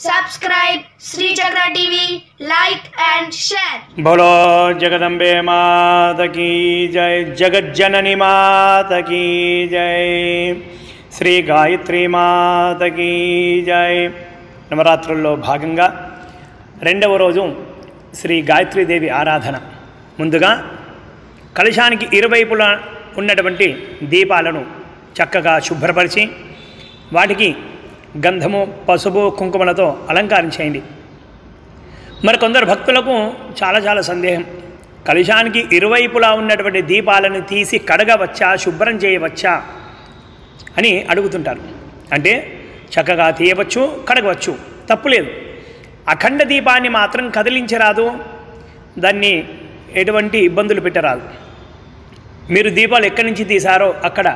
subscribe Sri Chakra TV, like and share. बोलो जगदम्बे माता की जय, जगत जननी माता की जय, శ్రీ గాయత్రి మాతకి జై. నవరాత్రుల్లో భాగంగా రెండవ రోజు శ్రీ గాయత్రీదేవి ఆరాధన. ముందుగా కలశానికి ఇరువైపులా ఉన్నటువంటి దీపాలను చక్కగా శుభ్రపరిచి వాటికి గంధము, పసుపు, కుంకుమలతో అలంకరించేయండి. మరికొందరు భక్తులకు చాలా సందేహం, కలశానికి ఇరువైపులా ఉన్నటువంటి దీపాలను తీసి కడగవచ్చా, శుభ్రం చేయవచ్చా అని అడుగుతుంటారు. అంటే చక్కగా తీయవచ్చు, కడగవచ్చు, తప్పులేదు. అఖండ దీపాన్ని మాత్రం కదిలించరాదు, దాన్ని ఎటువంటి ఇబ్బందులు పెట్టరాదు. మీరు దీపాలు ఎక్కడి నుంచి తీశారో అక్కడ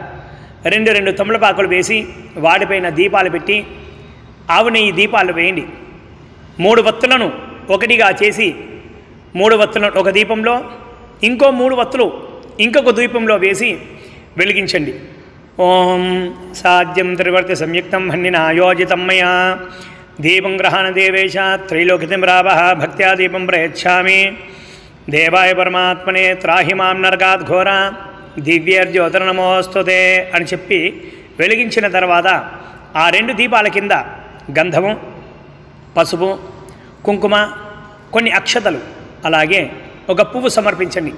రెండు తమలపాకులు వేసి వాటిపైన దీపాలు పెట్టి ఆవు నెయ్యి దీపాలు వేయండి. 3 వత్తులను ఒకటిగా చేసి 3 వత్తులను ఒక దీపంలో, ఇంకో 3 వత్తులు ఇంకొక దీపంలో వేసి వెలిగించండి. ఓం సాధ్యం త్రివర్తి సంయుక్తం హన్నినాయోజితం మయా దీపం గ్రహణ దేవేశ త్రైలోక్యతిం రావ భక్త్యా దీపం ప్రయచ్ఛామి దేవాయ పరమాత్మనే త్రాహి మాం నరకాత్ ఘోర దివ్యర్జ్యోతిర్నమోస్తుతే అని చెప్పి వెలిగించిన తర్వాత ఆ 2 దీపాల కింద గంధము, పసుపు, కుంకుమ, కొన్ని అక్షతలు, అలాగే ఒక పువ్వు సమర్పించండి.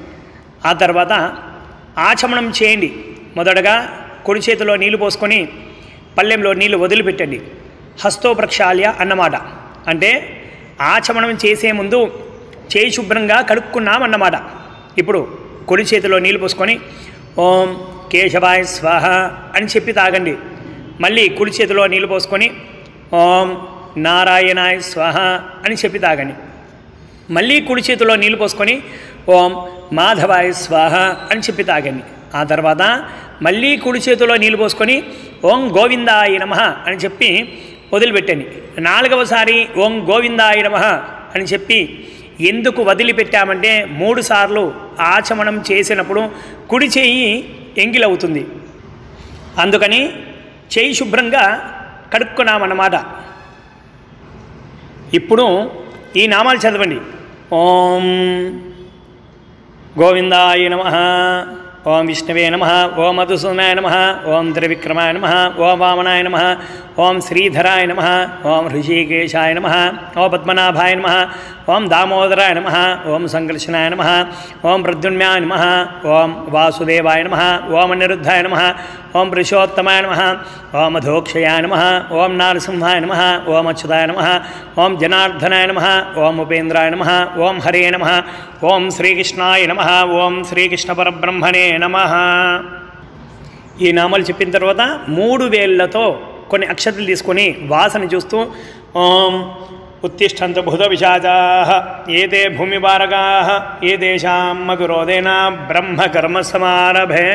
ఆ తర్వాత ఆచమనం చేయండి. మొదటగా కుడి చేతిలో నీళ్లు పోసుకొని పళ్ళెంలో నీళ్లు వదిలిపెట్టండి. హస్తో ప్రక్షాళ్య అన్నమాట. అంటే ఆచమనం చేసే ముందు చేయి శుభ్రంగా కడుక్కున్నామన్నమాట. ఇప్పుడు కుడి చేతిలో నీళ్లు పోసుకొని ఓం కేశవాయ స్వాహ అని చెప్పి తాగండి. మళ్ళీ కుడి చేతిలో నీళ్లు పోసుకొని ఓం నారాయణాయ స్వాహ అని చెప్పి తాగండి. మళ్ళీ కుడి చేతిలో నీళ్లు పోసుకొని ఓం మాధవాయ స్వాహ అని చెప్పి తాగండి. ఆ తర్వాత మళ్ళీ కుడి చేతిలో నీళ్లు పోసుకొని ఓం గోవిందాయ నమః అని చెప్పి వదిలిపెట్టండి. 4వసారి ఓం గోవిందాయ నమః అని చెప్పి ఎందుకు వదిలిపెట్టామంటే 3 సార్లు ఆచమనం చేసినప్పుడు కుడి చేయి ఎంగిలవుతుంది. అందుకని చేయి శుభ్రంగా కడుక్కున్నామన్నమాట. ఇప్పుడు ఈ నామాలు చదవండి. ఓం గోవిందాయ నమః, ఓం విష్ణవే నమః, ఓం మధుసూదనాయ నమః, ఓం త్రివిక్రమాయ నమః, ఓం వామనాయ నమః, ఓం శ్రీధరాయ నమః, ఓం హృషికేశాయ నమః, ఓం పద్మనాభాయ నమః, ఓం దామోదరాయ నమః, ఓం సంకర్షణాయ నమః, ఓం ప్రద్యుమ్నాయ నమః, ఓం వాసుదేవాయ నమః, ఓం అనిరుద్ధాయ నమః, ఓం పురుషోత్తమాయ నమః, ఓం అధోక్షయాయ నమః, ఓం నారసింహాయ నమః, ఓం అచ్యుతాయ నమః, ఓం జనార్దనాయ నమః, ఓం ఉపేంద్రాయ నమః, ఓం హరే నమః, ఓం శ్రీకృష్ణాయ నమః, ఓం శ్రీకృష్ణ పరబ్రహ్మణే నమః. ఈ నామాలు చెప్పిన తర్వాత 3 వేళ్లతో కొన్ని అక్షతలు తీసుకొని వాసన చూస్తూ ఓం ఉత్తిష్టంతు భూత విశాచాః ఏతే భూమిభారకాః ఏతేషాం మధురోదేన బ్రహ్మకర్మ సమారభే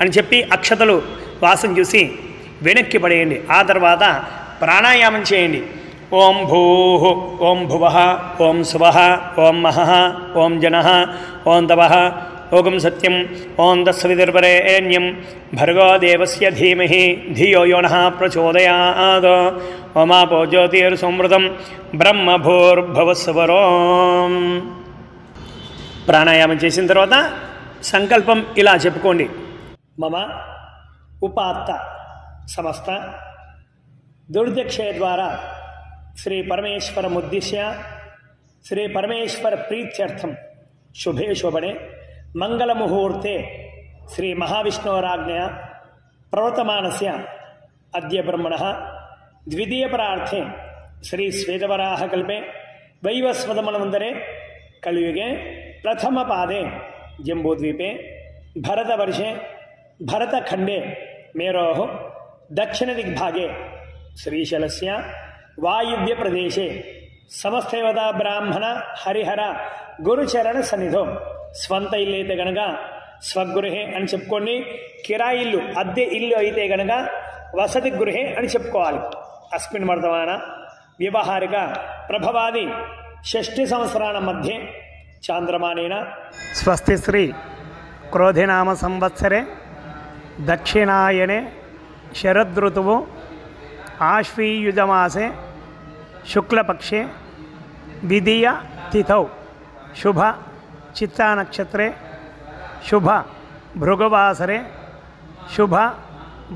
అని చెప్పి అక్షతలు వాసన చూసి వెనక్కి పడేయండి. ఆ తర్వాత ప్రాణాయామం చేయండి. ఓం భూః, ఓం భువః, ఓం సువః, ఓం మహః, ఓం జనః, ఓం తపః, ఓం సత్యం, ఓం తత్సవితుర్వరేణ్యం భర్గో దేవస్య ధీమహి ధియో యో నః ప్రచోదయాత్ ఓమాపో జ్యోతిర్సంవృతం బ్రహ్మభూర్భువస్సువరోం. ప్రాణాయామం చేసిన తర్వాత సంకల్పం ఇలా చెప్పుకోండి. మమ ఉపాత్త సమస్త దుర్దక్షయ ద్వారా శ్రీ పరమేశ్వరముద్దిశ్య శ్రీ పరమేశ్వర ప్రీత్యర్థం శుభే శోభనే మంగళముహూర్తే శ్రీ మహావిష్ణోరాజ్ఞయ ప్రవర్తమానస్య అద్య బ్రహ్మణః ద్వితీయపరార్థే శ్రీ శ్వేతవరాహకల్పే వైవస్వతమన్వంతరే కలియుగే ప్రథమపాదే జంబూద్వీపే భరతవర్షే భరతఖండే మేరోః దక్షిణదిగ్భాగే శ్రీశైలస్య వాయువ్యప్రదేశే సమస్తదేవతా బ్రాహ్మణ హరిహర గురుచరణ సన్నిధో స్వంత ఇల్లు అయితే కనుక స్వగృహే అని చెప్పుకోండి. కిరాయి ఇల్లు, అద్దె ఇల్లు అయితే కనుక వసతి గృహే అని చెప్పుకోవాలి. అస్మిన్ వర్తమాన వ్యవహారిక ప్రభవాది 6 సంవత్సరాల మధ్య చాంద్రమానేన స్వస్తి శ్రీ క్రోధినామ సంవత్సరే దక్షిణాయనే శరదృతువు ఆశ్వీయుజమాసే శుక్లపక్షే ద్వితీయ తిథౌ శుభ చిత్తా నక్షత్రే శుభ భృగువాసరే శుభ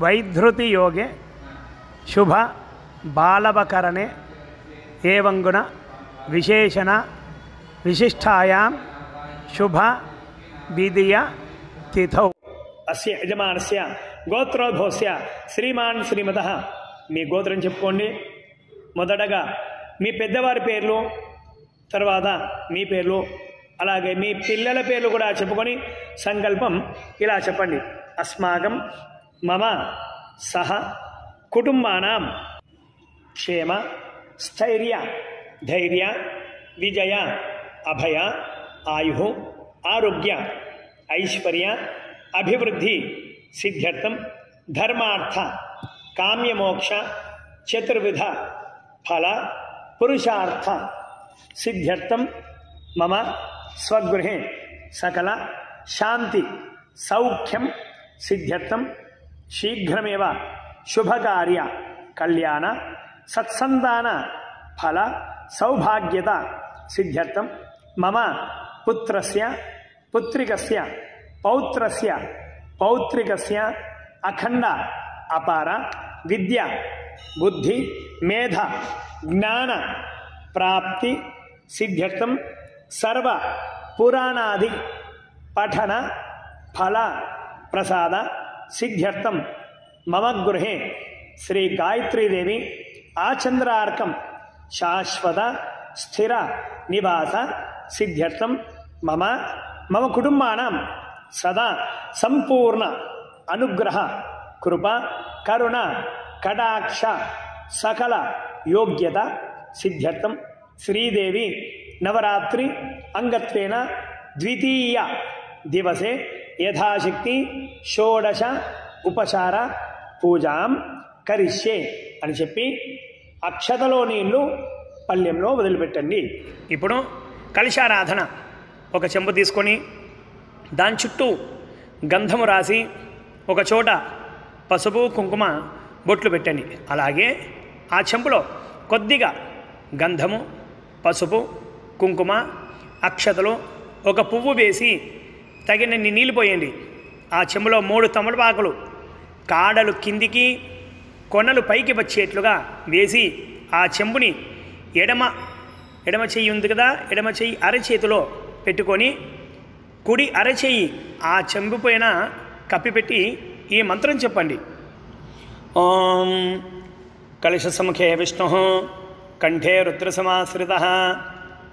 వైధృతి యోగే శుభ బాలవకరణే ఏవంగుణ విశేషణ విశిష్టాయాం శుభ ద్వితీయ తిథౌ అస్య యజమానస్య గోత్రోద్భవస్య శ్రీమాన్ శ్రీమతః. మీ గోత్రం చెప్పుకోండి. మొదటగా మీ పెద్దవారి పేర్లు, తర్వాత మీ పేర్లు, అలాగే మీ పిల్లల పేర్లు కూడా చెప్పుకొని సంకల్పం ఇలా చెప్పండి. అస్మాకం మమ సహ కుటుంబానాం క్షేమ స్థైర్య ధైర్య విజయ అభయ ఆయు ఆరోగ్య ఐశ్వర్య అభివృద్ధి సిద్ధ్యర్థం ధర్మార్థ కామ్యమోక్ష చతుర్విధ ఫల పురుషార్థ సిద్ధ్యర్థం మమ స్వగృహే సకల శాంతి సౌఖ్యం సిద్ధ్యర్థం శీఘ్రమేవ శుభకార్య కళ్యాణ సత్సంతాన ఫల సౌభాగ్యత సిద్ధ్యర్థం మమ పుత్రస్య పుత్రికస్య పౌత్రస్య పౌత్రికస్య అఖండ అపార విద్య బుద్ధి మేధ జ్ఞాన ప్రాప్తి సిద్ధ్యర్థం సర్వ పురాణాది పఠన ఫల ప్రసాద సిద్ధ్యర్థం మమ గృహే శ్రీ గాయత్రీదేవి ఆచంద్రార్కం శాశ్వత స్థిర నివాస సిద్ధ్యర్థం మమ కుటుంబానాం సదా సంపూర్ణ అనుగ్రహ కృప కరుణ కటాక్ష సకల యోగ్యత సిద్ధ్యర్థం శ్రీదేవి నవరాత్రి అంగత్వేన ద్వితీయ దివసే యథాశక్తి షోడశ ఉపచార పూజాం కరిష్యే అని చెప్పి అక్షతలో నీళ్లు పళ్ళెంలో వదిలిపెట్టండి. ఇప్పుడు కలశారాధన. ఒక చెంబు తీసుకొని దాని చుట్టూ గంధము రాసి ఒక చోట పసుపు కుంకుమ బొట్లు పెట్టండి. అలాగే ఆ చెంబులో కొద్దిగా గంధము పసుపు కుంకుమ అక్షతలు ఒక పువ్వు వేసి తగినన్ని నీళ్ళు పోయండి. ఆ చెంబులో 3 తమలపాకులు కాడలు కిందికి కొనలు పైకి వచ్చేట్లుగా వేసి ఆ చెంబుని ఎడమ చెయ్యి ఉంది కదా, ఎడమ చెయ్యి అరచేతిలో పెట్టుకొని కుడి అరచేయి ఆ చెంబు పైన కప్పిపెట్టి ఈ మంత్రం చెప్పండి. ఓం కలశసముఖే విష్ణు కంఠే రుద్రసమాశ్రితః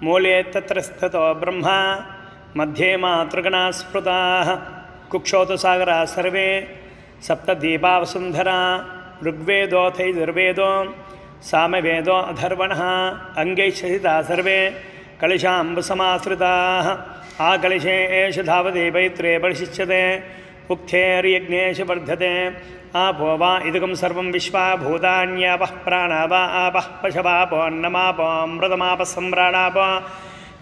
మూలే తత్ర స్థితో బ్రహ్మ మధ్యే మాతృగణా స్మృతాః కుక్షోతు సాగరా సర్వే సప్తదీపావసుంధరా ఋగ్వేదోథైర్వేదో సామవేదో అధర్వణః అంగైశ్చరితా సర్వే కలశాంబుసమాశ్రితాః ఆ కలశే ఏష ధావతి పవిత్రే పరిశిచ్యతే ఉక్థేర్యజ్ఞేష వర్ధతే ఆపో వా ఇదుకం సర్వం విశ్వా భూతాన్యాపః ప్రాణా వా ఆపః పశవాపో అన్నమాపో అమృతమాపः సమ్రాడాపో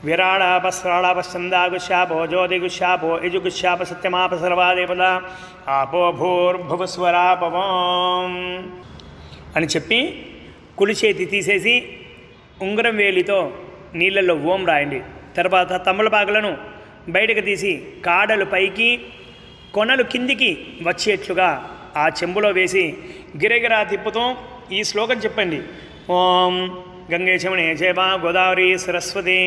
విరాడాపస్రాడాపశ్చందాగుశ్యాపో జ్యోతిగుశ్యాపో యజుగుశ్యాప సత్యమాప సర్వాదేవత ఆపో భూర్భువస్వరాపవం అని చెప్పి కుడి చేతి తీసేసి ఉంగరం వేలితో నీళ్ళల్లో ఓం రాయండి. తర్వాత తమలపాకులను బయటకు తీసి కాడలు పైకి కొనలు కిందికి వచ్చేట్లుగా ఆ చెంబులో వేసి గిరగిరా తిప్పుతూ ఈ శ్లోకం చెప్పండి. ఓం గంగే చమణే చైవ గోదావరి సరస్వతి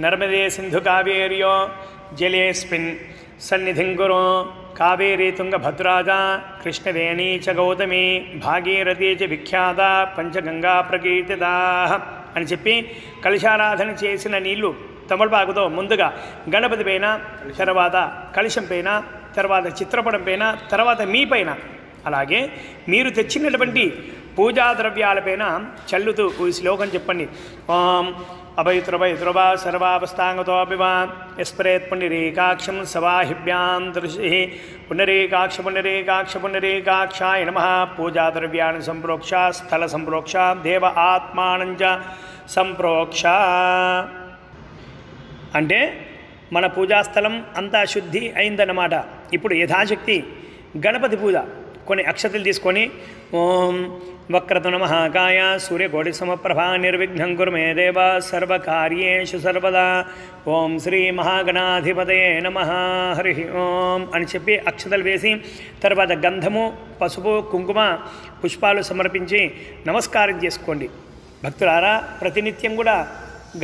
నర్మదే సింధు కావేర్యో జలేస్మిన్ సన్నిధిం కురు కావేరీ తుంగభద్రాజ కృష్ణవేణీ చ గౌతమి భాగీరథీ చ విఖ్యాత పంచగంగా ప్రకీర్తితా అని చెప్పి కలశారాధన చేసిన నీళ్లు తమలపాకుతో ముందుగా గణపతి పైన, తర్వాత కలశం పైన, తర్వాత చిత్రపటం పైన, తర్వాత మీ పైన, అలాగే మీరు తెచ్చినటువంటి పూజా ద్రవ్యాలపైన చల్లుతూ ఈ శ్లోకం చెప్పండి. ఓం అభయత్రభయత్రవా సర్వావస్థాంగతోపివా యస్పరేత్ పుండరీకాక్షం సవాహిభ్యాం దృశి పుండరీకాక్ష పుండరీకాక్ష పుండరీకాక్షాయ నమః. పూజా ద్రవ్యాన్ని సంప్రోక్ష స్థల సంప్రోక్ష దేవ ఆత్మానంచ సంప్రోక్ష అంటే మన పూజాస్థలం అంతా శుద్ధి అయిందన్నమాట. ఇప్పుడు యథాశక్తి గణపతి పూజ కొన్ని అక్షతలు తీసుకొని ఓం వక్రతునమహాకాయ సూర్యకోటిసమప్రభా నిర్విఘ్నం కురు మే దేవ సర్వకార్యేషు సర్వదా. ఓం శ్రీ మహాగణాధిపతయే నమః. హరి ఓం అని చెప్పి అక్షతలు వేసి తర్వాత గంధము, పసుపు, కుంకుమ, పుష్పాలు సమర్పించి నమస్కారం చేసుకోండి. భక్తులారా, ప్రతినిత్యం కూడా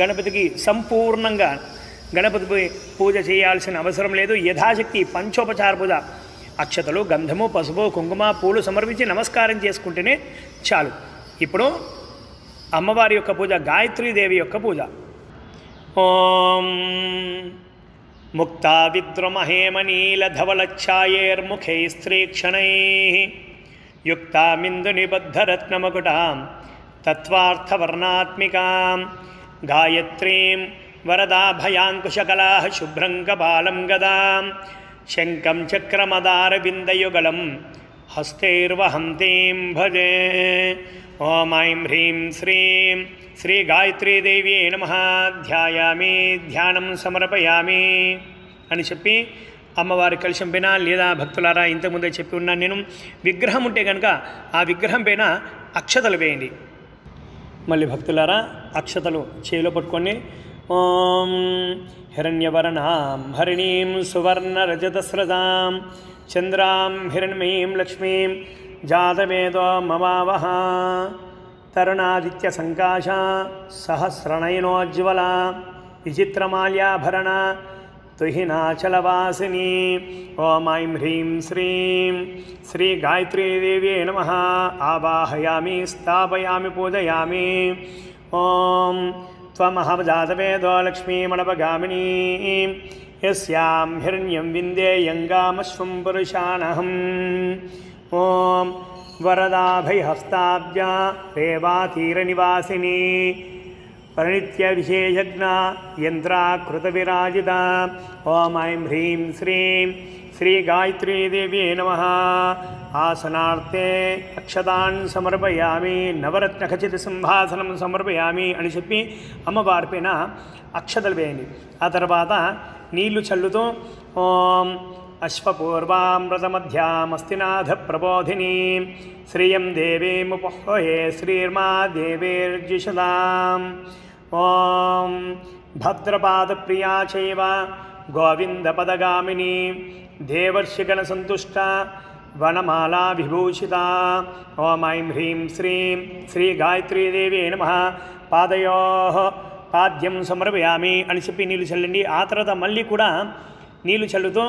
గణపతికి సంపూర్ణంగా గణపతి పూజ చేయాల్సిన అవసరం లేదు. యథాశక్తి పంచోపచార పూజ, అక్షతలు, గంధము, పసుపు, కుంకుమ, పూలు సమర్పించి నమస్కారం చేసుకుంటేనే చాలు. ఇప్పుడు అమ్మవారి యొక్క పూజ, గాయత్రీదేవి యొక్క పూజ. ఓం ముక్తా విద్రుమహేమనీలధవలఛాయేర్ముఖైస్త్రీక్షణై యుక్తామిందునిబద్ధరత్నమకుటాం తత్వార్థవర్ణాత్మికాం గాయత్రీం వరదాభయాంకుశకలా శుభ్రం కపాలం గదాం శంఖం చక్రమదారవిందయుగళం హస్తైర్వహంతీం భజే. ఓం ఐం హ్రీం శ్రీం శ్రీ గాయత్రీదేవ్యై నమః. ధ్యాయామి, ధ్యానం సమర్పయామి అని చెప్పి అమ్మవారి కలశం పైన, లేదా భక్తులారా ఇంతకుముందే చెప్పి ఉన్నాను నేను, విగ్రహం ఉంటే కనుక ఆ విగ్రహం పైన అక్షతలు వేయండి. మళ్ళీ భక్తులారా అక్షతలు చేతిలో పట్టుకొని ఓం హిరణ్యవర్ణాం హరిణీం సువర్ణరజతస్రజాం చంద్రాం హిరణ్మయీం లక్ష్మీం జాతవేదో మమావహ తరుణాదిత్య సంకాశ సహస్రనయనోజ్వల విచిత్రమాల్యాభరణ తుహినాచలవాసిని. ఓం ఐం హ్రీం శ్రీం శ్రీ గాయత్రీదేవ్యై నమః. ఆవాహయామి, స్థాపయామి, పూజయామి. ఓం త్వమహజాతవేదో లక్ష్మీమణపగామినీ యస్యాం హిరణ్యం విందేయంగామశ్వం పురుషానహం. ఓం వరదాభయహస్తాబ్జా రేవాతీరనివాసిని పరిణిత్య విశేషజ్ఞ యంత్రాకృతవిరాజిత. ఓం ఐం హ్రీం శ్రీం శ్రీ గాయత్రీదేవ్యై నమః. ఆసనార్థే అక్షతాన్ సమర్పయామి, నవరత్నఖచిత సింహాసనం సమర్పయామి అని చెప్పి అమ్మవారి పైన అక్షతలు వేయండి. ఆ తర్వాత నీళ్లు చల్లుతూ ఓం అశ్వపూర్వామృతమధ్యామస్తినాథ ప్రబోధిని శ్రియం దేవీముపహ్వయే శ్రీర్మా దేవేర్జుషదాం. ఓం భద్రపాదప్రియా చైవ గోవిందపదగామిని దేవర్షిగణసంతుష్ట వనమాలా విభూషిత. ఓం ఐం హ్రీం శ్రీం శ్రీ గాయత్రీదేవ్యై నమః. పాదయోః పాద్యం సమర్పయామి అని చెప్పి నీళ్ళు చల్లండి. ఆ తర్వాత మళ్ళీ కూడా నీళ్ళు చల్లుతూ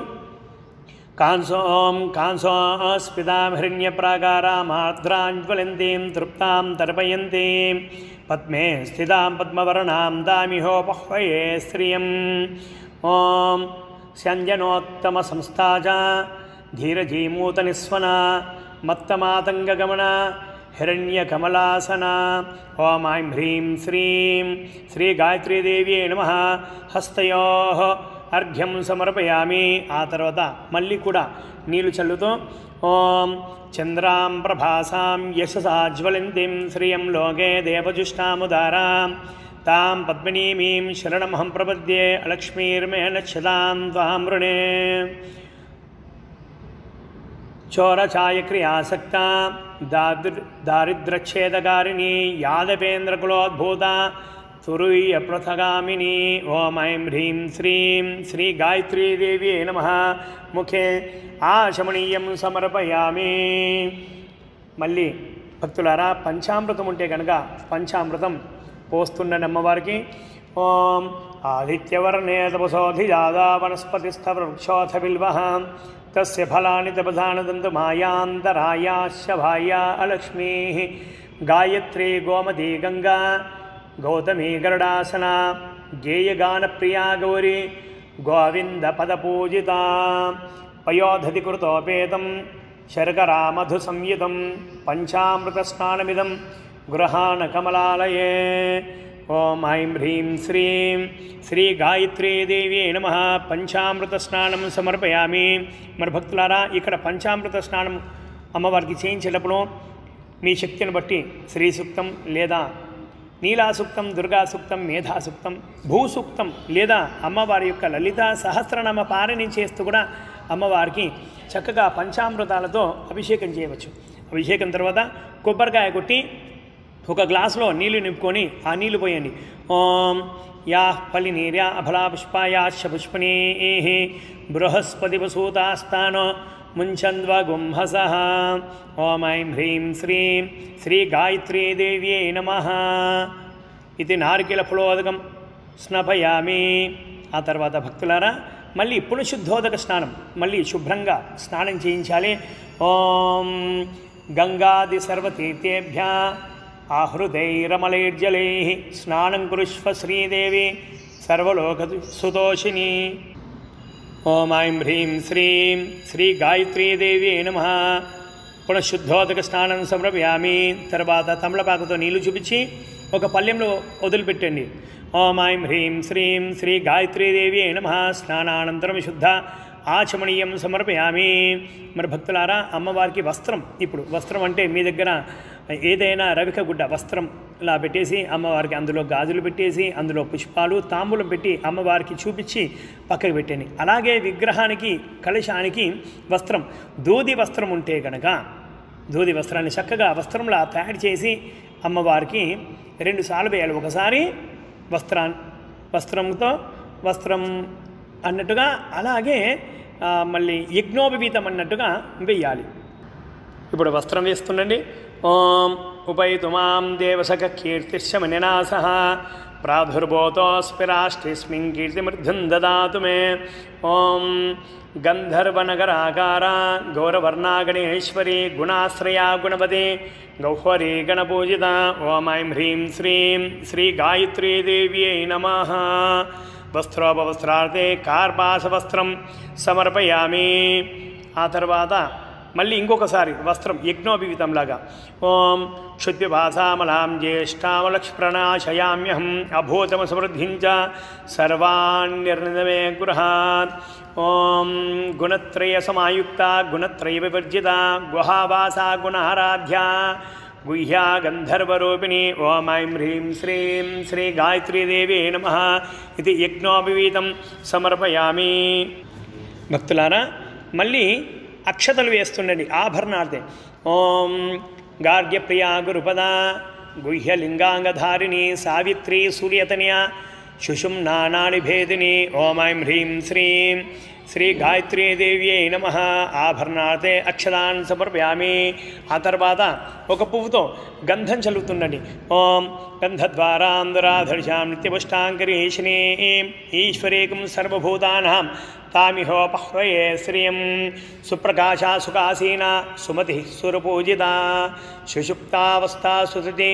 కాంసోం కాంసోస్పితాం హిరణ్యప్రాకారామార్ద్రాజ్వలంతీం తృప్తాం తర్పయంతీం పద్మే స్థితాం పద్మవర్ణాం దామిహోపహ్వయే శ్రియం. ఓం స్యంజనోత్తమ సంస్థాజ ధీరజీమూతనిస్వన మత్తమాతంగగమన హిరణ్యకమలాసన. ఓం ఐం హ్రీం శ్రీం శ్రీ గాయత్రీదేవ్యై నమః. హస్తయోః అర్ఘ్యం సమర్పయామి. ఆ తర్వాత మళ్ళీ కూడా నీళ్ళు చల్లుతూ ఓం చంద్రాం ప్రభాసాం యశసా జ్వలంతిం శ్రియం లోకే దేవజుష్టాముదారాం తాం పద్మినీమీం శరణమహం ప్రపద్యే అలక్ష్మీర్మే నక్షతాం త్వాం వృణే. చోరఛాయక్రియాసక్త దారిద్ర్యచ్ఛేదకారిణి యాదవేంద్రకులోద్భూత తురుయ్య పృథగామిని. ఓం ఐం హ్రీం శ్రీం శ్రీ గాయత్రీదేవ్యై నమః. ముఖే ఆశమణీయం సమర్పయామి. మళ్ళీ భక్తులారా పంచామృతం ఉంటే కనుక పంచామృతం పోస్తుండండి అమ్మవారికి. ఓం ఆదిత్యవర్ణే తపసోధిజాదా వనస్పతిస్థవృక్షోథ బిల్వః తస్య ఫలాని తపసానదంతు మాయాంతరాయాశ్చ భార్యా అలక్ష్మీః. గాయత్రీ గోమతీ గంగా గౌతమీ గరుడాసన గేయగానప్రియా గౌరీ గోవిందపదపూజిత. పయోధతి కృతోపేతం శర్కరా మధు సంయుతం పంచామృతస్నానమిదం గృహాణ కమలాలయే. ఓం ఐం హ్రీం శ్రీం శ్రీ గాయత్రీదేవ్యై నమః. పంచామృత స్నానం సమర్పయామి. మరి భక్తులారా ఇక్కడ పంచామృత స్నానం అమ్మవారికి చేయించేటప్పుడు మీ శక్తిని బట్టి శ్రీ సూక్తం లేదా నీలాసూక్తం, దుర్గాసూక్తం, మేధాసూక్తం, భూసూక్తం లేదా అమ్మవారి యొక్క లలిత సహస్రనామ పారాయణం చేస్తూ కూడా అమ్మవారికి చక్కగా పంచామృతాలతో అభిషేకం చేయవచ్చు. అభిషేకం తర్వాత కొబ్బరికాయ కొట్టి ఒక గ్లాసులో నీళ్లు నింపుకొని ఆ నీళ్లు పోయండి. ఓం యా ఫలినీర్యా అఫలా పుష్పాయాశ పుష్పనీ బృహస్పతి వసూతాస్తానో ముంచంద్వగుంహస. ఓం ఐం హ్రీం శ్రీం శ్రీ గాయత్రీ దేవ్యై నమః ఇది నారికేల ఫలోదకం స్నపయామి. ఆ తర్వాత భక్తులారా మళ్ళీ పునఃశుద్ధోదక స్నానం, మళ్ళీ శుభ్రంగా స్నానం చేయించాలి. ఓం గంగాది సర్వతీర్థేభ్య ఆహృతైరమలైర్జలై స్నానం కురుష్వ శ్రీదేవి సర్వలోక సుతోషిని. ఓం ఐం హ్రీం శ్రీం శ్రీ గాయత్రీ దేవి నమః. పునఃశుద్ధోదక స్నానం సమర్పయామి. తర్వాత తమలపాకుతో నీళ్లు చూపించి ఒక పళ్ళెంలో వదిలిపెట్టండి. ఓం ఐం హ్రీం శ్రీం శ్రీ గాయత్రీ దేవి నమః. స్నానానంతరం శుద్ధ ఆచమనీయం సమర్పయామి. మరి భక్తులారా అమ్మవారికి వస్త్రం, ఇప్పుడు వస్త్రం అంటే మీ దగ్గర ఏదైనా రవిక గుడ్డ వస్త్రం ఇలా పెట్టేసి అమ్మవారికి అందులో గాజులు పెట్టేసి అందులో పుష్పాలు తాంబూలం పెట్టి అమ్మవారికి చూపించి పక్కకు పెట్టండి. అలాగే విగ్రహానికి కలశానికి వస్త్రం, దూది వస్త్రం ఉంటే కనుక దూది వస్త్రాన్ని చక్కగా వస్త్రంలా తయారు చేసి అమ్మవారికి 2 సార్లు వేయాలి. ఒకసారి వస్త్రంతో వస్త్రం అన్నట్టుగా, అలాగే మళ్ళీ యజ్ఞోపవీతం అన్నట్టుగా వేయాలి. ఇప్పుడు వస్త్రం వేస్తుండండి. ఓం ఉపైతు మాం దేవసక కీర్తిశమనినాశ ప్రాదుర్భూతోస్మిరాష్టిస్మిన్ కీర్తిమృద్ధిం దదాతు మే. ఓం గంధర్వనగరాకార గౌరవర్ణా గణేశ్వరి గుణాశ్రయా గుణపతి గౌహరీ గణపూజిత. ఓం ఐం హ్రీం శ్రీం శ్రీ గాయత్రీ దేవ్యై నమః. వస్త్రోపవస్త్రార్థే కార్పాసవస్త్రం సమర్పయామి. ఆ తర్వాత మళ్ళీ ఇంకొకసారి వస్త్రం యజ్ఞోపవీతంలాగా. ఓం క్షుద్భాసామలాం జ్యేష్ఠామలక్ష్ప్రణాశయామ్యహం అభూతమ సమృద్ధించ సర్వాణ్యర్నిదమే గృహాత్. ఓం గుణత్రయ సమాయుక్త గుణత్రయ వివర్జిత గుహావాసా గుణారాధ్య గుహ్యా గంధర్వరూపిణి. ఓం ఐం హ్రీం శ్రీం శ్రీ గాయత్రీ దేవి నమః. ఇది యజ్ఞోపవీతం సమర్పయామి. భక్తులారా మళ్ళీ అక్షతలు వేస్తుండండి ఆభరణార్థే. ఓం గార్గ్యప్రియా గురుపద గుహ్యలింగాంగధారిణి సావిత్రి సూర్యతనయ శుషుమ్నా నాడిభేదిని. ఓం ఐం హ్రీం శ్రీం శ్రీ గాయత్రీ దేవ్యై నమః. ఆభరణార్థే అక్షతాన్ సమర్పయామి. ఆ తర్వాత ఒక పువ్వుతో గంధం చల్లుతుండండి. ఓం గంధద్వారాంధరాధర్షాం నిత్యపుష్టాంకరీషిణీ ఈశ్వరేకం సర్వభూతానాం తామిహోపహ్వయే శ్రియం సుప్రకాశా సుకాసీనా సుమతి సురపూజిత సుషుప్తావస్థా సుధృతి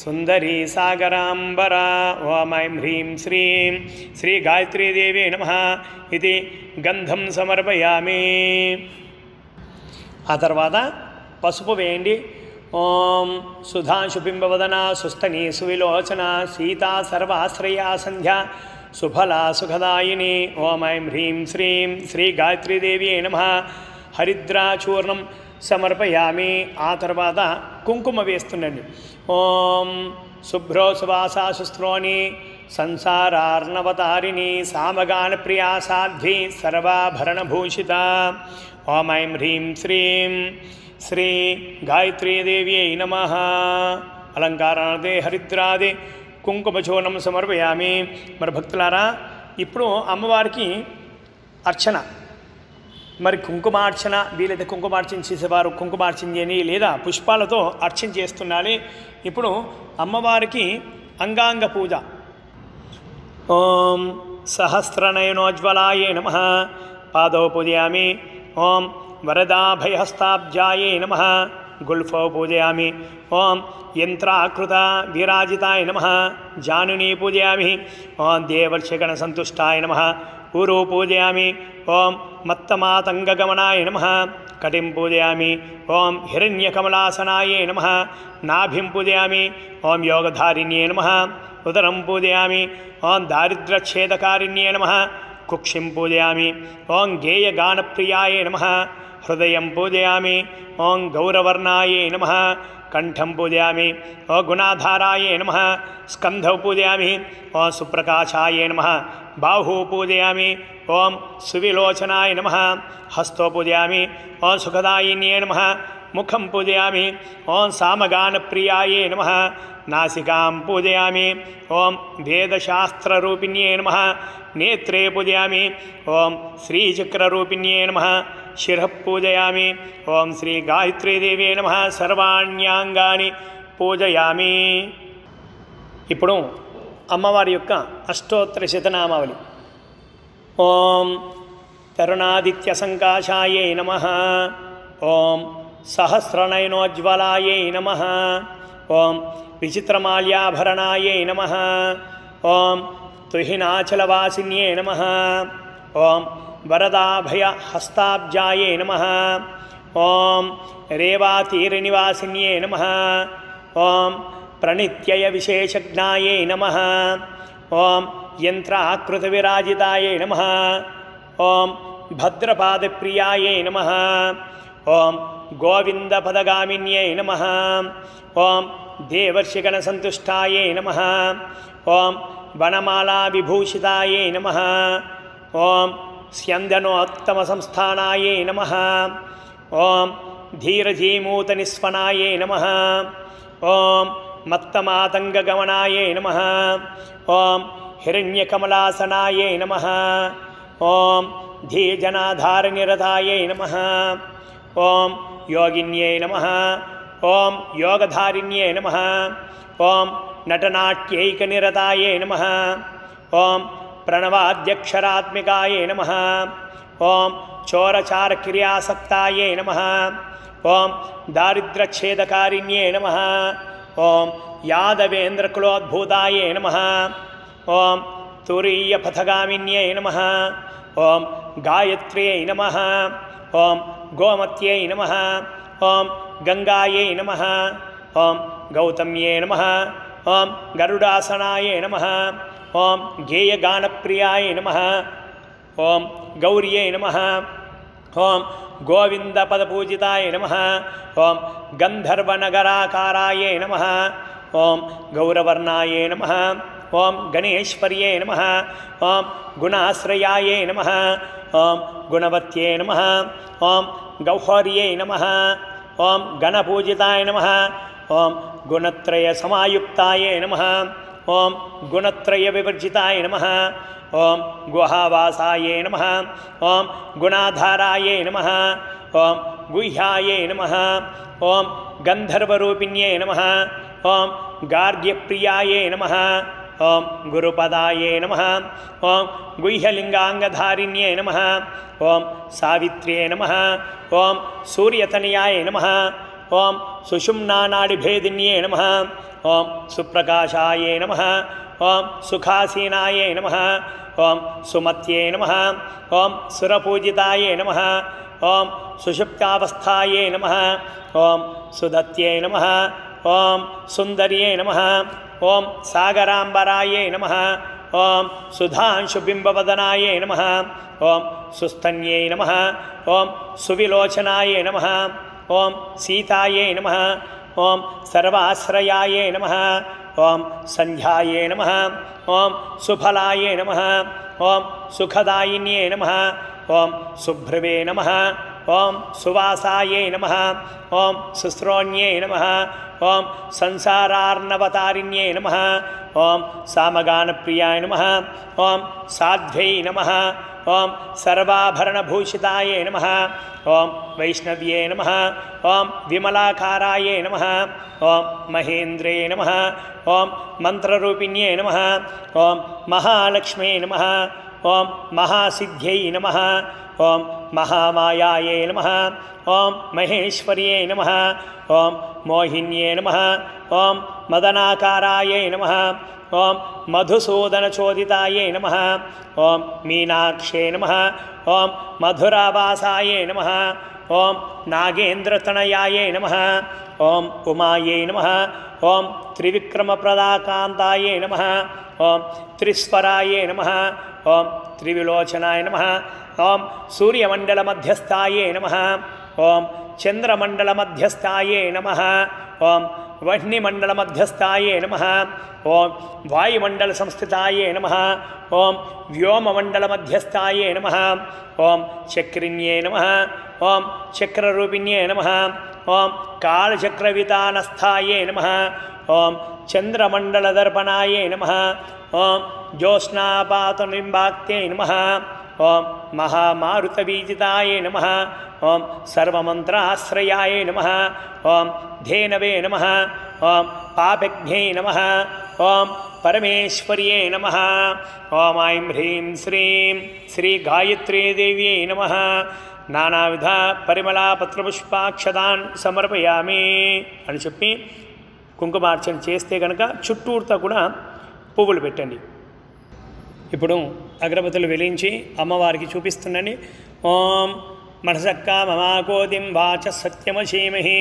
సుందరీ సాగరాంబర. ఓం ఐం హ్రీం శ్రీం శ్రీ గాయత్రీ దేవి నమః. ఇది గంధం సమర్పయామి. ఆ తర్వాత పసుపు వేయండి. ఓం సుధాంశుబింబవదన సుస్తని సువిలోచన సీతా సర్వాశ్రయా సంధ్య సుఫలా సుఖదాయిని. ఓం ఐం హ్రీం శ్రీం శ్రీ గాయత్రీ దేవి నమః. హరిద్రాచూర్ణం సమర్పయామి. ఆ తర్వాత కుంకుమ వేస్తుండండి. ఓం శుభ్రో సువాసా సుస్త్రోణి సంసారార్ణవతారిణి సామగాన ప్రియా సాధ్వి సర్వాభరణభూషిత. ఓం ఐం హ్రీం శ్రీం శ్రీ గాయత్రీ దేవ్యై నమః. అలంకారార్థే హరిద్రాది కుంకుమచూర్ణం సమర్పయామి. మరి భక్తులారా ఇప్పుడు అమ్మవారికి అర్చన, మరి కుంకుమార్చన వీలైతే కుంకుమార్చన చేసేవారు కుంకుమార్చన చేయని, లేదా పుష్పాలతో అర్చన చేస్తున్నారు. ఇప్పుడు అమ్మవారికి అంగాంగ పూజ. ఓం సహస్రనయనోజ్వలాయ నమః. పాదౌ పూజయామి. ఓం వరదాభయహస్తాబ్జాయ నమః. గుల్ఫో పూజయామి. ఓం యంత్రాకృత విరాజితాయ నమః. జానుని పూజయామి. ఓం దేవర్షిగణసంతుష్టాయ నమః. ఊరు పూజయామి. ఓం మత్తమాతంగగమనాయ నమః. కటిం పూజయామి. ఓం హిరణ్యకమలాసనాయ నమః. నాభిం పూజయామి. ఓం యోగధారిణ్యే నమః. ఉదరం పూజయామి. ఓం దారిద్ర్యఛేదకారిణ్యే నమః. కుక్షిం పూజయామి. ఓం గేయగానప్రియాయ నమః. హృదయం పూజయామి. ఓం గౌరవర్ణాయ నమః. కంఠం పూజయామి. ఓ గుణాధారాయ నమః. స్కంధౌ పూజయామి. ఓం సుప్రకాశాయ నమః. బాహు పూజయామి. ఓం సువిలోచనాయ నమః. హస్తో పూజయామి. ఓం సుఖదాయిన్యే నమః. मुखं पूजयामि। ॐ सामगानप्रियायै नमः। नासिकां पूजयामि। ॐ वेदशास्त्ररूपिण्यै नमः। नेत्रे पूजयामि। ॐ श्रीचक्ररूपिण्यै नमः। शिरः पूजयामि। ॐ श्रीगायत्रीदेव्यै नमः। सर्वाण्यांगानि పూజయామి। ఇప్పుడు అమ్మవారి యొక్క అష్టోత్తర శతనామావళి. ఓం తరుణాదిత్య సంకాశాయై నమః. ఓం సహస్రనయనోజ్వలాయై నమః. ఓం విచిత్రమాల్యాభరణాయై నమః. ఓం తుహినాచలవాసిన్యై నమః. ఓం వరదాభయహస్తాబ్జాయై నమః. ఓం రేవాతీరనివాసిన్యై నమః. ఓం ప్రణిత్యయ విశేషజ్ఞాయై నమః. ఓం యంత్రాకృతవిరాజితాయై నమః. ఓం భద్రపాదప్రియాయై నమః. ఓం గోవిందపదగామిన్యై నమః. ఓం దేవర్షిగణసంతుష్టాయై నమః. ఓం వనమాలావిభూషితాయై నమః. ఓం స్యందనోత్తమసంస్థానాయై నమః. ఓం ధీరధీమూతనిస్వనాయై నమః. ఓం మత్తమాతంగగమనాయై నమః. ఓం హిరణ్యకమలాసనాయై నమః. ఓం ధీజనాధారనిరతాయై నమః. ఓం యోగిన్యై నమః. ఓం యోగధారిణ్యై నమః. ఓం నటనాట్యైకనిరతాయై నమః. ఓం ప్రణవాద్యక్షరాత్మికాయై నమః. ఓం చోరచారక్రియాసక్తాయై నమః. ఓం దారిద్ర్యఛేదకారిణ్యై నమః. ఓం యాదవేంద్రకులోద్భూతాయై నమః. ఓం తురీయపథగామిన్యై నమః. ఓం గాయత్ర్యై నమః. ఓం గోమత్యై నమః. ఓం గంగాయై నమః. ఓం గౌతమ్యై నమః. ఓం గరుడాసనాయై నమః. ఓం గేయగానప్రియాయై నమః. ఓం గౌర్యై నమః. ఓం గోవిందపదపూజితాయ నమః. ఓం గంధర్వనగరాకారాయై నమః. ఓం గౌరవర్ణాయై నమః. ఓం గణేశ్వర్యై నమః. ఓం గుణాశ్రయాయై నమః. ఓం గుణవత్యై నమః. ఓం గౌహర్యై నమః. ఓం గణపూజితాయ నమః. ఓం గుణత్రయ సమాయుక్తాయై నమః. ఓం గుణత్రయ వివర్జితాయ నమః. ఓం గుహావాసాయై నమః. ఓం గుణాధారాయై నమః. ఓం గుహ్యాయై నమః. ఓం గంధర్వరూపిణ్యై నమః. ఓం గార్గ్యప్రియాయై నమః. ఓం గురుపదాయై నమః. ఓం గుహ్యలింగాంగధారిణ్యై నమః. ఓం సావిత్ర్యై నమః. ఓం సూర్యతనయాయ నమః. ఓం సుషుమ్నానాడిభేదిన్యై నమః. ఓం సుప్రకాశాయై నమః. ఓం సుఖాసీనాయై నమః. ఓం సుమత్యై నమః. ఓం సురపూజితాయై నమః. ఓం సుషుప్తావస్థాయై నమః. ఓం సుదత్యై నమః. ఓం సుందర్యై నమః. ఓం సాగరాంబరాయై నమః. ఓం సుధాంశుబింబవదనాయై నమః. ఓం సుస్తన్యై నమః. ఓం సువిలోచనాయై నమః. ఓం సీతాయై నమః. ఓం సర్వాశ్రయాయై నమః. ఓం సంధ్యాయై నమః. ఓం సుఫలాయై నమః. ఓం సుఖదాయిన్యై నమః. ఓం సుభ్రవే నమః. ఓం సువాసాయై నమః. ఓం సుశ్రోణ్యై నమః. ఓం సంసారార్ణవతారిణ్యై నమః. ఓం సామగానప్రియాయ నమః. ఓం సాధ్వై నమః. ఓం సర్వాభరణభూషితాయై నమః. ఓం వైష్ణవ్యై నమః. ఓం విమలాకారాయై నమః. ఓం మహేంద్రే నమః. ఓం మంత్రరూపిణ్యై నమః. ఓం మహాలక్ష్మీ నమః. ఓం మహాసిద్ధ్యై నమః. ఓం మహామాయాయై నమః. ఓం మహేశ్వర్యై నమః. ఓం మోహిన్యై నమః. ఓం మదనాకారాయై నమః. ఓం మధుసూదనచోదితాయై నమః. ఓం మీనాక్షై నమః. ఓం మధురావాసాయై నమః. ఓం నాగేంద్రతనయాయై నమః. ఓం ఉమాయై నమః. ఓం త్రివిక్రమప్రదాకాంతాయై నమః. ఓం త్రిస్వరాయై నమః. ఓం త్రివిలోచనాయ నమః. ఓం సూర్యమండలమధ్యస్థాయై నమః. ఓం చంద్రమండలమధ్యస్థాయై నమః. ఓం వహ్నిమండలమధ్యస్థాయై నమః. ఓం వాయుమండలసంస్థితాయై నమః. ఓం వ్యోమమండలమధ్యస్థాయై నమః. ఓం చక్రిణ్యై నమః. ఓం చక్రరూపిణ్యే నమః ఓం కాళచక్రవితానస్థాయే నమః ఓం చంద్రమండలదర్పణాయే నమః ఓం జ్యోత్స్నాపాతనింబాక్తే నమః ఓం మహామారుతబీజితాయే నమః ఓం సర్వమంత్రాశ్రయాయే నమః ఓం ధేనవే నమః ఓం పాపజ్ఞే నమః ఓం పరమేశ్వర్యే నమః ఓం ఐం హ్రీం శ్రీం శ్రీ గాయత్రీ దేవ్యై నమః నానావిధ పరిమళపత్రపుష్పాక్షతాన్ సమర్పయామి అని చెప్పి కుంకుమార్చన చేస్తే కనుక చుట్టూర్తా కూడా పువ్వులు పెట్టండి. ఇప్పుడు అగరబత్తులు వెలించి అమ్మవారికి చూపిస్తుండండి. ఓం మనసక్క మమాకోతిం వాచ సత్యమశీమహి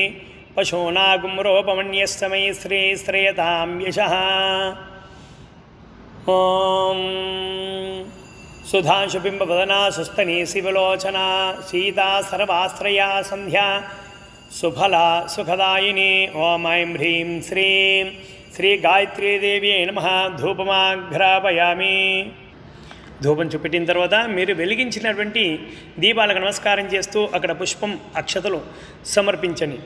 పశూనాగుమ్రోపమన్యస్తమై శ్రీ శ్రేయతాం యశః. ఓం సుధాంశుబింబవదనా సుస్తనీ శివలోచనా సీతా సర్వాశ్రయా సంధ్యా సుఫలా సుఖదాయిని. ఓం ఐం హ్రీం శ్రీం శ్రీ గాయత్రీదేవ్యై నమః. ధూపమాఘ్రాపయామి. ధూపం చూపెట్టిన తర్వాత మీరు వెలిగించినటువంటి దీపాలకు నమస్కారం చేస్తూ అక్కడ పుష్పం అక్షతలు సమర్పించండి.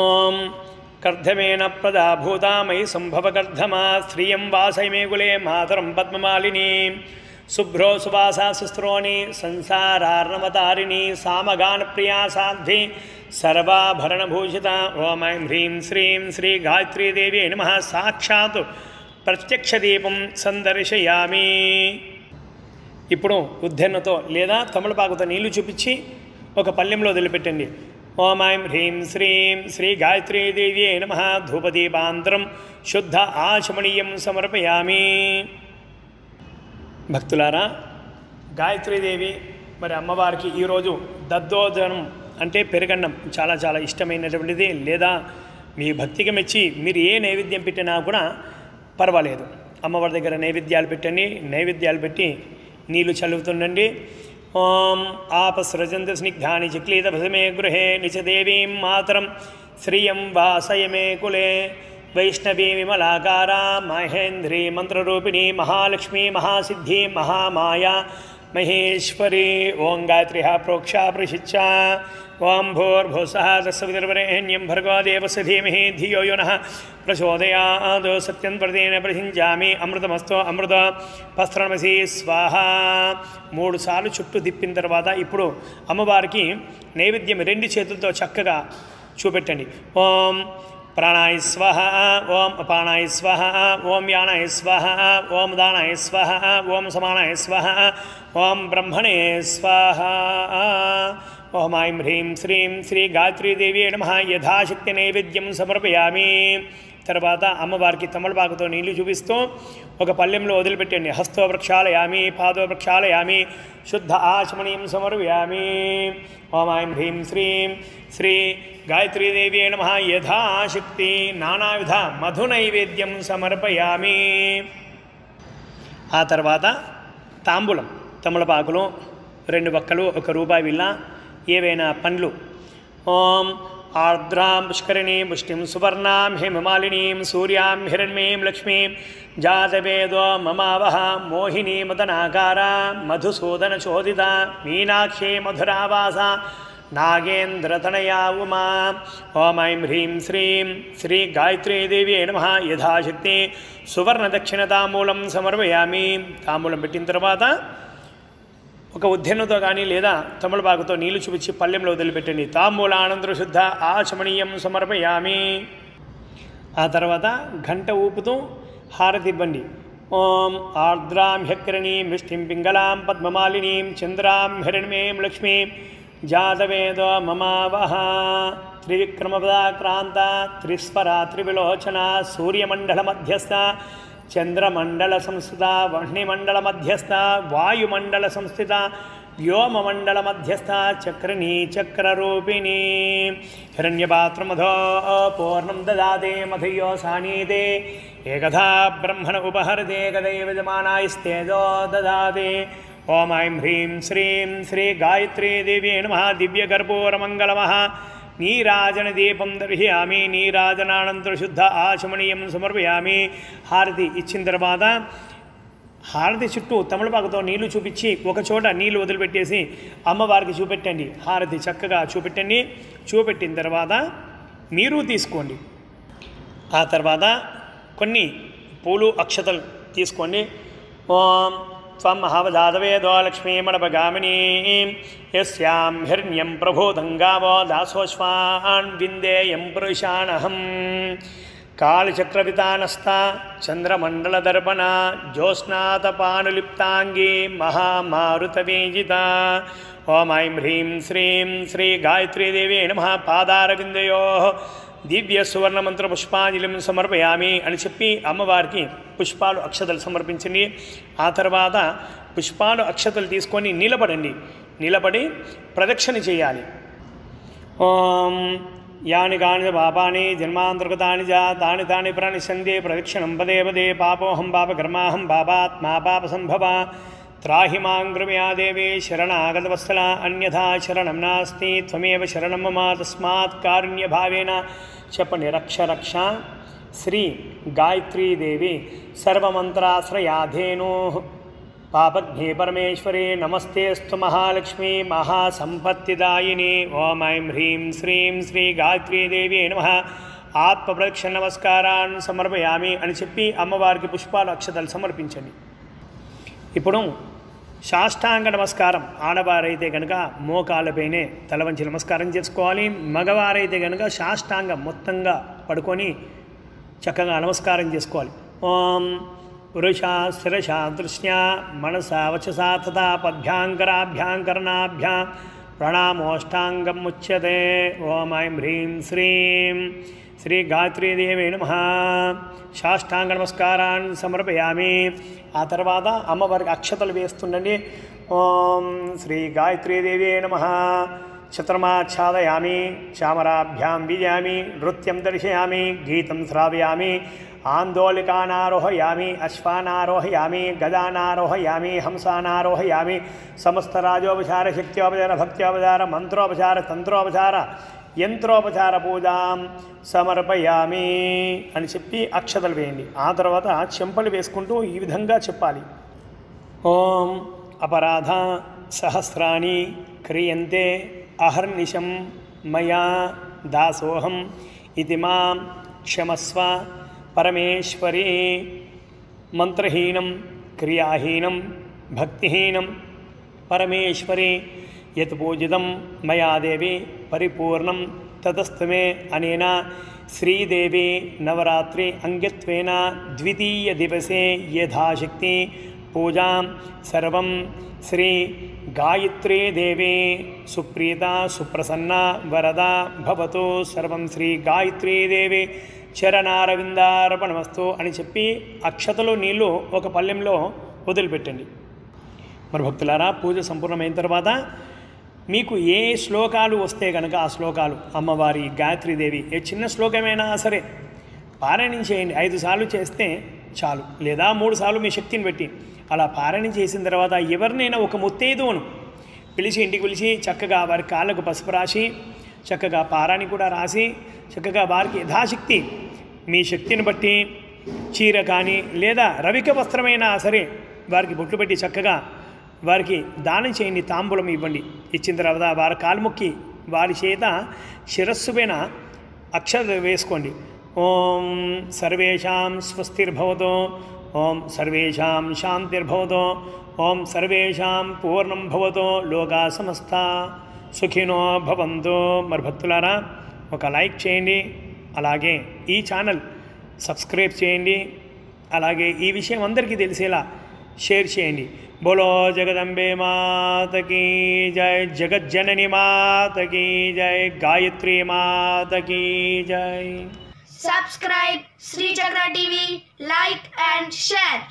ఓం కర్ధమేన ప్రదాభూతామయి సంభవకర్ధమా శ్రియం వాసైమేకులే మాతరం పద్మమాలిని శుభ్రో సువాసా సుస్త్రోణి సంసారార్ణవతారిణి సామగానప్రియా సాధ్వి సర్వాభరణభూషిత. ఓం ఐం హ్రీం శ్రీం శ్రీ గాయత్రీదేవ్యై నమః. సాక్షాత్ ప్రత్యక్ష దీపం సందర్శయామి. ఇప్పుడు ఉద్దెన్నతో లేదా తమలపాకుతో నీళ్లు చూపించి ఒక పళ్ళెంలో వదిలిపెట్టండి. ఓం ఐం హ్రీం శ్రీం శ్రీ గాయత్రీదేవ్యై నమః. ధూపదీపాంతరం శుద్ధ ఆచమనీయం సమర్పయామి. భక్తులారా, గాయత్రీదేవి మరి అమ్మవారికి ఈరోజు దద్దోజనం అంటే పెరుగన్నం చాలా చాలా ఇష్టమైనటువంటిది. లేదా మీ భక్తికి మెచ్చి మీరు ఏ నైవేద్యం పెట్టినా కూడా పర్వాలేదు. అమ్మవారి దగ్గర నైవేద్యాలు పెట్టండి. నైవేద్యాలు పెట్టి నీళ్లు చల్లుతుండండి. ఓం ఆపసృజంత స్నిగ్ధాని చిక్లీతభసమే గృహే నిచదేవీం మాతరం శ్రియం వాసయమే కులే వైష్ణవీ విమలాకారా మహేంద్రీ మంత్రరూపిణి మహాలక్ష్మీ మహాసిద్ధి మహామాయా మహేశ్వరి. ఓం గాయత్ర్యః ప్రోక్షా ప్రశిచ్చ. ఓం భూర్భువః తస్సవితుర్వరేణ్యం భర్గో దేవస్య ధీమహి ధియో యో నః ప్రచోదయాత్. సత్యం ప్రదేన ప్రహించామి అమృతమస్తో అమృత పస్త్రమసి స్వాహ. 3 సార్లు చుట్టూ తిప్పిన తర్వాత ఇప్పుడు అమ్మవారికి నైవేద్యం 2 చేతులతో చక్కగా చూపెట్టండి. ఓం ప్రాణాయ స్వహ. ఓం అపానాయ స్వహ. ఓం యానాయ స్వహ. ఓం దానాయ స్వహ. ఓం సమానాయ స్వహ. ఓం బ్రహ్మణే స్వహ. ఓం ఐం హ్రీం శ్రీం శ్రీ గాయత్రీదేవ్యై నమః. యథాశక్తి నైవేద్యం సమర్పయామి. తర్వాత అమ్మవారికి తమలపాకుతో నీళ్లు చూపిస్తూ ఒక పళ్ళెంలో వదిలిపెట్టండి. హస్తో ప్రక్షాళయామి పాదో ప్రక్షాళయామి శుద్ధ ఆచమనీయం సమర్పయామి. ఓం ఐం హ్రీం శ్రీం శ్రీ గాయత్రీదేవ్యై నమః. యథాశక్తి నానావిధ మధు నైవేద్యం సమర్పయామి. ఆ తర్వాత తాంబూలం తమలపాకులు 2 వక్కలు 1 రూపాయి బిళ్ళ ఏవైనా పండ్లు. ఓం ఆర్ద్రాం పుష్కరిణీం పుష్టిం సువర్ణాం హేమమాలినీం సూర్యాం హిరణ్మయీం లక్ష్మీం జాతవేదో మమావహ మోహినీ మదనాకారా మధుసూదన చోదిత మీనాక్షీ మధురావాస నాగేంద్రతనయా ఉమా. ఓం ఐం హ్రీం శ్రీం శ్రీ గాయత్రీదేవ్యై నమః. యథాశక్తి సువర్ణ దక్షిణ తాంబూలం సమర్పయామి. తాంబూలం పెట్టిన తర్వాత ఒక ఉద్దెన్నతో కానీ లేదా తమలపాకుతో నీళ్లు చూపించి పళ్ళెంలో వదిలిపెట్టండి. తాంబూలానంతర శుద్ధ ఆచమనీయం సమర్పయామి. ఆ తర్వాత గంట ఊపుతూ హారతి ఇవ్వండి. ఓం ఆర్ద్రాం హ్యకరణీం విష్టిం పింగళాం పద్మమాలినీం చంద్రాం హిరణ్మయీం లక్ష్మీం జాతవేదో మమావహ త్రివిక్రమపదాక్రాంత త్రిస్వరా త్రివిలోచన సూర్యమండల మధ్యస్థ చంద్రమండల సంస్థిత వహ్నిమండల మధ్యస్థ వాయుమండల సంస్థిత వ్యోమమండల మధ్యస్థ చక్రిణీ చక్రరూపిణీ. హిరణ్యపాత్రమధో పూర్ణం దదాతే మధుయో సానీతే ఏకథా బ్రహ్మణ ఉపహరతే కదైవ యజమానాయస్తేజో దదాతే. ఓం ఐం హ్రీం శ్రీం శ్రీ గాయత్రీదేవ్యై నమః. దివ్యకర్పూరమంగళమః నీరాజన దీపం దర్శయామి. నీరాజనానంతర శుద్ధ ఆచమనీయం సమర్పయామి. హారతి ఇచ్చిన తర్వాత హారతి చుట్టూ తమలపాకుతో నీళ్లు చూపించి ఒక చోట నీళ్లు వదిలిపెట్టేసి అమ్మవారికి చూపెట్టండి. హారతి చక్కగా చూపెట్టండి. చూపెట్టిన తర్వాత మీరు తీసుకోండి. ఆ తర్వాత కొన్ని పూలు అక్షతలు తీసుకోండి. ఓం త్వం మహావదాదవేదో లక్ష్మీమణపగామినీ యస్యాం హిరణ్యం ప్రభోదంగావో దాసోశ్వాన్ విందేయం పురుషానహం కాళచక్రవితానస్థ చంద్రమండలదర్పణ జ్యోత్స్నాతపానులిప్తాంగీ మహామారుతవేజిత. ఓం ఐం హ్రీం శ్రీం శ్రీ గాయత్రీదేవి నమః. పాదారవిందయో దివ్య సువర్ణ మంత్ర పుష్పాంజలిని సమర్పయామి అని చెప్పి అమ్మవారికి పుష్పాలు అక్షతలు సమర్పించండి. ఆ తర్వాత పుష్పాలు అక్షతలు తీసుకొని నిలబడండి. నిలబడి ప్రదక్షిణ చేయాలి. ఓం యాని కాని పాపాని జన్మాంతర్గతాని జా తాని తాని ప్రణిశందే ప్రదక్షిణం పదే పదే పాపోహం పాపకర్మాహం పాపాత్మా పాపసంభవ త్రాహి మాం కృపయా దేవి శరణాగతవత్సల అన్యథా శరణం నాస్తి త్వమేవ శరణం మమ తస్మాత్ కారుణ్యభావేన చెప్పండి. రక్ష రక్ష శ్రీ గాయత్రీదేవి సర్వమంత్రాశ్రయాధేను పాపజ్ఞే పరమేశ్వరి నమస్తేస్తు మహాలక్ష్మి మహాసంపత్తిదాయిని. ఓం ఐం హ్రీం శ్రీం శ్రీ గాయత్రీదేవి నమః. ఆత్మప్రదక్షిణ నమస్కారాన్ని సమర్పయామి అని చెప్పి అమ్మవారికి పుష్పాలు అక్షతలు సమర్పించండి. ఇప్పుడు సాష్టాంగ నమస్కారం. ఆడవారైతే కనుక మోకాళ్ళపైనే తల వంచి నమస్కారం చేసుకోవాలి. మగవారైతే కనుక సాష్టాంగం మొత్తంగా పడుకొని చక్కగా నమస్కారం చేసుకోవాలి. ఓం పురుషా శిరషా దృశ్యా మనసా వచసా తథా పద్భ్యాంకరాభ్యాంకరణాభ్యాం ప్రణామోష్టాంగం ముచ్యతే. ఓం ఐం హ్రీం శ్రీం శ్రీ గాయత్రీదేవి నమః. సాష్టాంగ నమస్కారాన్ని సమర్పయామి. ఆ తర్వాత అమ్మవారికి అక్షతలు వేస్తుండండి. ఓం శ్రీ గాయత్రీదేవి నమః. చతుర్మాఛాదయామి చామరాభ్యాం విజయామి నృత్యం దర్శయామి గీతం శ్రావయామి ఆందోళికానారోహయామి అశ్వానారోహయామి గదానారోహయామి హంసానారోహయామి సమస్తరాజోపచార శక్త్యోపచార భక్త్యోపచార మంత్రోపచార తంత్రోపచార యంత్రోపచార పూజాం సమర్పయామి అని చెప్పి అక్షతలు వేయండి. ఆ తర్వాత చెంపలు వేసుకుంటూ ఈ విధంగా చెప్పాలి. ఓం అపరాధ సహస్రాణి క్రియంతే అహర్నిశం మయా దాసోహం ఇతి మాం క్షమస్వ పరమేశ్వరి. మంత్రహీనం క్రియాహీనం భక్తిహీనం పరమేశ్వరి యత్ పూజితం మయా దేవి పరిపూర్ణం తతస్తమే. అనేన శ్రీదేవి నవరాత్రి అంగత్వేన ద్వితీయ దివసే యథాశక్తి పూజాం సర్వం శ్రీ గాయత్రీ దేవి సుప్రీత సుప్రసన్న వరద భవతు. సర్వం శ్రీ గాయత్రీ దేవి చరణారవిందార్పణమస్తు అని చెప్పి అక్షతలు నీళ్లు ఒక పళ్ళెంలో వదిలిపెట్టండి. మరి భక్తులారా, పూజ సంపూర్ణమైన తర్వాత మీకు ఏ శ్లోకాలు వస్తే కనుక ఆ శ్లోకాలు అమ్మవారి గాయత్రీదేవి ఏ చిన్న శ్లోకమైనా సరే పారాయణం చేయండి. 5 సార్లు చేస్తే చాలు, లేదా 3 సార్లు మీ శక్తిని పెట్టి అలా పారాయణం చేసిన తర్వాత ఎవరినైనా ఒక ముత్తైదువును పిలిచి ఇంటికి పిలిచి చక్కగా వారి కాళ్ళకు పసుపు రాసి చక్కగా పారాయణ కూడా రాసి చక్కగా వారికి యథాశక్తి మీ శక్తిని బట్టి చీర కానీ లేదా రవిక వస్త్రమైనా సరే వారికి బొట్లు పెట్టి చక్కగా వారికి దానం చేయండి. తాంబూలం ఇవ్వండి. ఇచ్చిన తర్వాత వారి కాలు మొక్కి వారి చేత శిరస్సు పైన అక్షరాలు వేసుకోండి. ఓం సర్వేషాం స్వస్తిర్భవతు. ఓం సర్వేషాం శాంతిర్భవతు. ఓం సర్వేషాం పూర్ణం భవతు. లోకా సమస్త సుఖినో భవంతు. మరి భక్తులారా, ఒక లైక్ చేయండి. అలాగే ఈ ఛానల్ సబ్స్క్రైబ్ చేయండి. అలాగే ఈ విషయం అందరికీ తెలిసేలా షేర్ చేయండి. बोलो जगदम्बे मात की जय, जगज्जननी मात की जय, गायत्री मात की जय. Subscribe Sri Chakra TV, like and share.